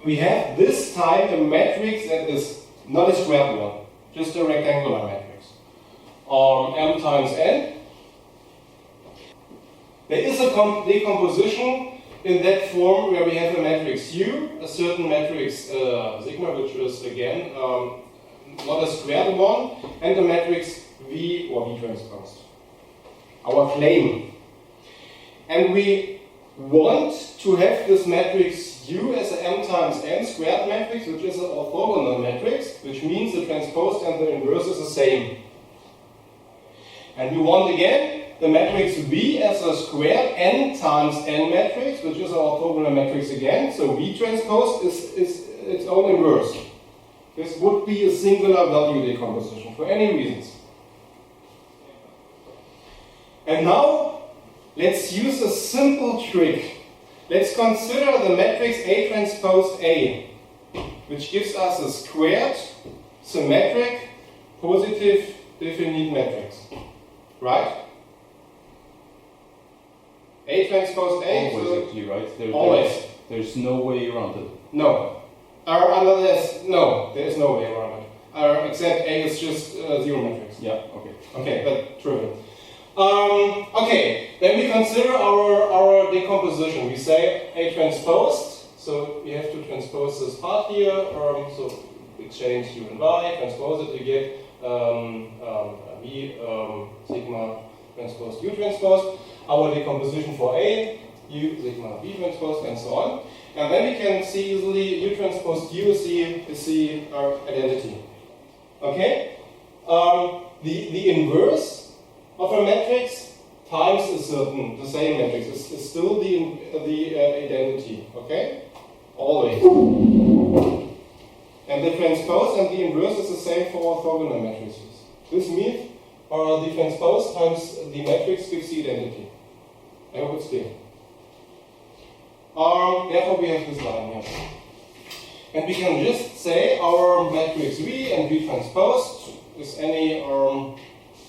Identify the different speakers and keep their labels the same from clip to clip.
Speaker 1: we have this time a matrix that is not a squared one, just a rectangular matrix. M times n. There is a decomposition in that form where we have a matrix U, a certain matrix sigma, which is again not a squared one, and a matrix V or V transposed. Our claim. And we want to have this matrix U as a m times n squared matrix, which is an orthogonal matrix, which means the transposed and the inverse is the same. And we want again the matrix V as a squared n times n matrix, which is an orthogonal matrix again. So V transpose is its own inverse. This would be a singular value decomposition for any reasons. And now let's use a simple trick. Let's consider the matrix A transpose A, which gives us a squared, symmetric, positive, definite matrix. Right? A transpose A.
Speaker 2: Always, actually, right?
Speaker 1: Always.
Speaker 2: There's no way around it.
Speaker 1: No. No, there is no way around it. Except A is just zero matrix.
Speaker 2: Yeah, okay.
Speaker 1: Okay, but true. Okay, then we consider our decomposition. We say A transposed, so we have to transpose this part here, so exchange U and Y, transpose it, we get V sigma transpose U transpose. Our decomposition for A, U sigma V transpose, and so on. And then we can see easily U transpose U is the identity. Okay? The inverse of a matrix times the same matrix is still the identity. Okay? Always. And the transpose and the inverse is the same for orthogonal matrices. This means the transpose times the matrix gives the identity. I hope it's clear. Therefore, we have this line here. And we can just say our matrix V and V transpose is any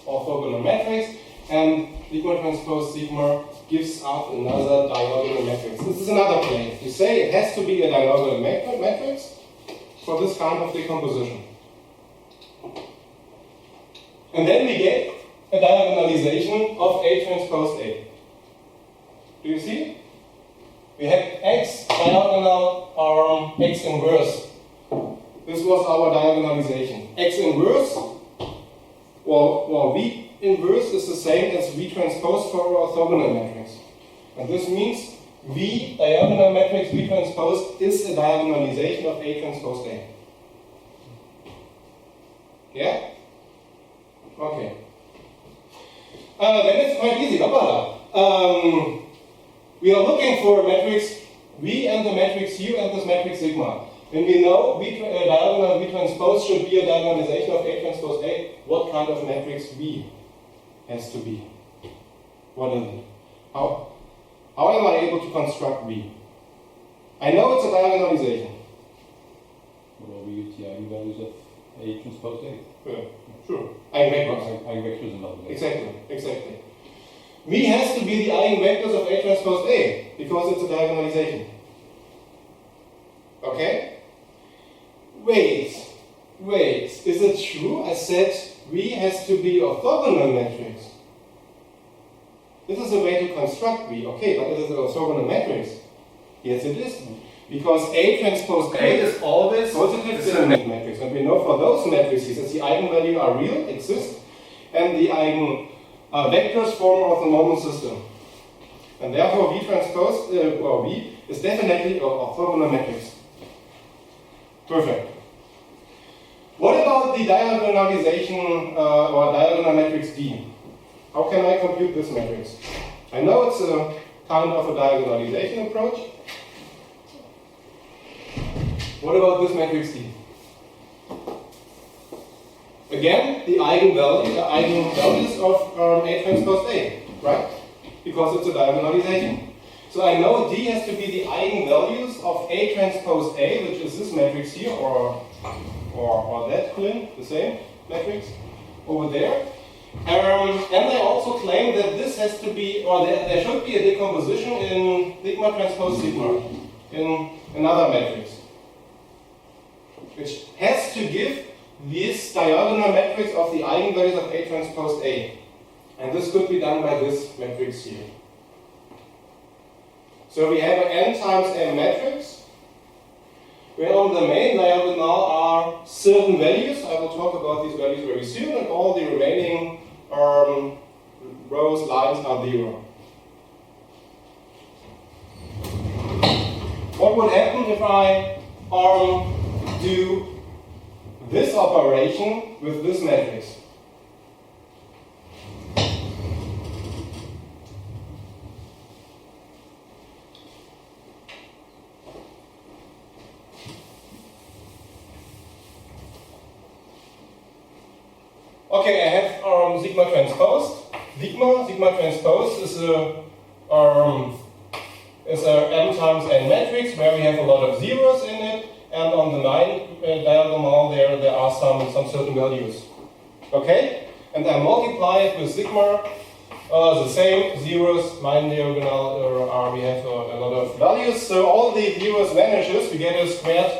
Speaker 1: orthogonal matrix, and sigma transpose sigma gives us another diagonal matrix. This is another claim. You say it has to be a diagonal matrix for this kind of decomposition. And then we get a diagonalization of A transpose A. Do you see? We had X diagonal X inverse. This was our diagonalization. X inverse, or V inverse is the same as V transpose for our orthogonal matrix. And this means V diagonal matrix V transpose is a diagonalization of A transpose A. Yeah? Okay. Then it's quite easy. We are looking for a matrix V and the matrix U and this matrix sigma. When we know diagonal V transpose should be a diagonalization of A transpose A, what kind of matrix V has to be? What is it? How am I able to construct V? I know it's a diagonalization.
Speaker 2: Well, we use the eigenvalues of A transpose A.
Speaker 1: Yeah, sure. Eigenvectors.
Speaker 2: Eigenvectors and other.
Speaker 1: Exactly. V has to be the eigenvectors of A transpose A, because it's a diagonalization. Okay? Wait. Is it true? I said V has to be orthogonal matrix. This is a way to construct V. Okay, but is it an orthogonal matrix? Yes, it is. Because A transpose A is always positive symmetric matrix. And we know for those matrices that the eigenvalues are real, exist, and the eigenvectors form an orthonormal system. And therefore V transpose, or V, is definitely an orthogonal matrix. Perfect. What about the diagonalization or diagonal matrix D? How can I compute this matrix? I know it's a kind of a diagonalization approach. What about this matrix D? Again, the eigenvalues of A transpose A, right? Because it's a diagonalization. So I know D has to be the eigenvalues of A transpose A, which is this matrix here, or that claim, the same matrix over there. And they also claim that this has to be, or there should be a decomposition in sigma transpose sigma, in another matrix. which has to give this diagonal matrix of the eigenvalues of A transpose A. And this could be done by this matrix here. So we have an n times m matrix, where on the main diagonal are certain values. I will talk about these values very soon, and all the remaining rows, lines are 0. What would happen if I do this operation with this matrix? Okay, I have sigma transposed. Sigma transposed is a m times n matrix where we have a lot of zeros in it, and on the 9 diagonal there are some certain values. Okay, and I multiply it with sigma, the same zeros, 9 diagonal, we have a lot of values. So all the zeros vanishes. We get a squared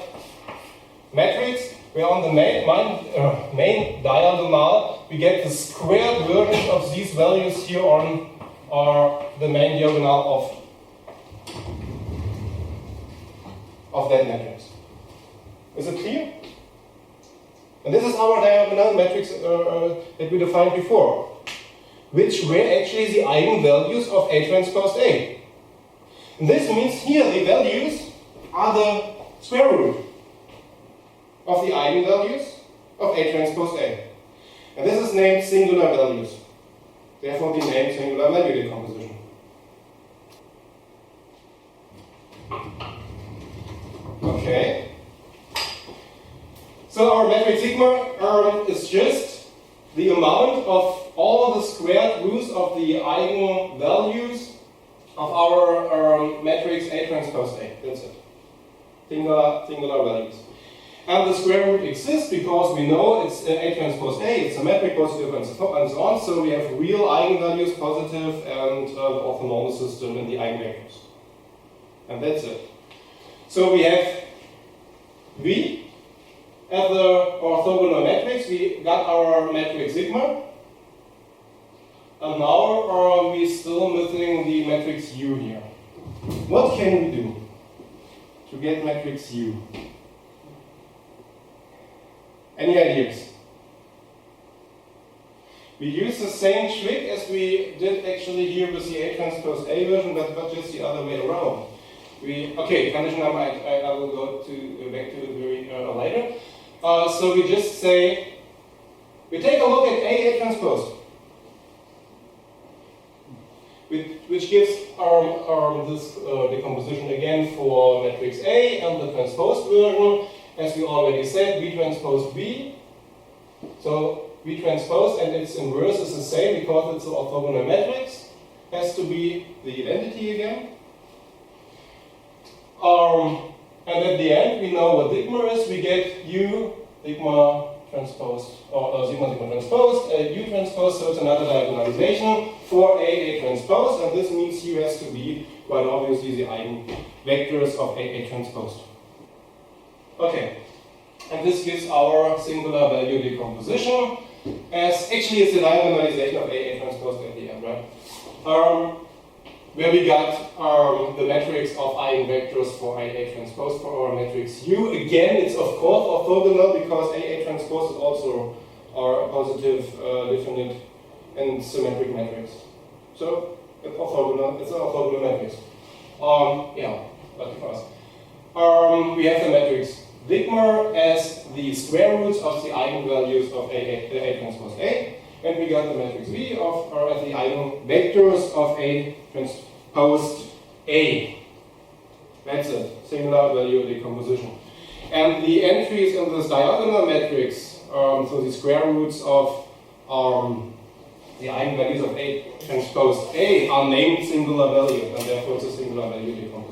Speaker 1: matrix. Where on the main diagonal we get the squared version of these values here on the main diagonal of that matrix. Is it clear? And this is our diagonal matrix that we defined before, which were actually the eigenvalues of A transpose A. And this means here the values are the square root of the eigenvalues of A transpose A. And this is named singular values. Therefore, we name singular value decomposition. Okay. So our matrix sigma is just the amount of all the squared roots of the eigenvalues of our matrix A transpose A. That's it. Singular values. And the square root exists because we know it's A transpose A, it's a metric, positive, and so on. So we have real eigenvalues, positive, and the orthonormal system in the eigenvectors. And that's it. So we have V as the orthogonal matrix. We got our matrix sigma. And now we're still missing the matrix U here. What can we do to get matrix U? Any ideas? We use the same trick as we did actually here with the A transpose A version, but just the other way around. Condition number I will go back to very later. So we just say, we take a look at A transpose, which gives this decomposition again for matrix A and the transposed version. As we already said, V transpose V. So V transpose and its inverse is the same because it's an orthogonal matrix. Has to be the identity again. And at the end, we know what sigma is. We get U sigma transpose, or sigma transpose, U transpose. So it's another diagonalization for A transpose, and this means U has to be quite obviously the eigenvectors of A transpose. Okay, and this gives our singular value decomposition, as actually it's the diagonalization of A transpose at the end, right? Where we got the matrix of eigenvectors for A transpose for our matrix U. Again, it's of course orthogonal because A transpose is also our positive, definite, and symmetric matrix. So it's orthogonal. It's an orthogonal matrix. Lucky for us. We have the matrix sigma as the square roots of the eigenvalues of A transpose A, and we got the matrix V as the eigenvectors of A transpose A. That's it, singular value decomposition. And the entries in this diagonal matrix, so the square roots of the eigenvalues of A transpose A, are named singular values, and therefore it's a singular value decomposition.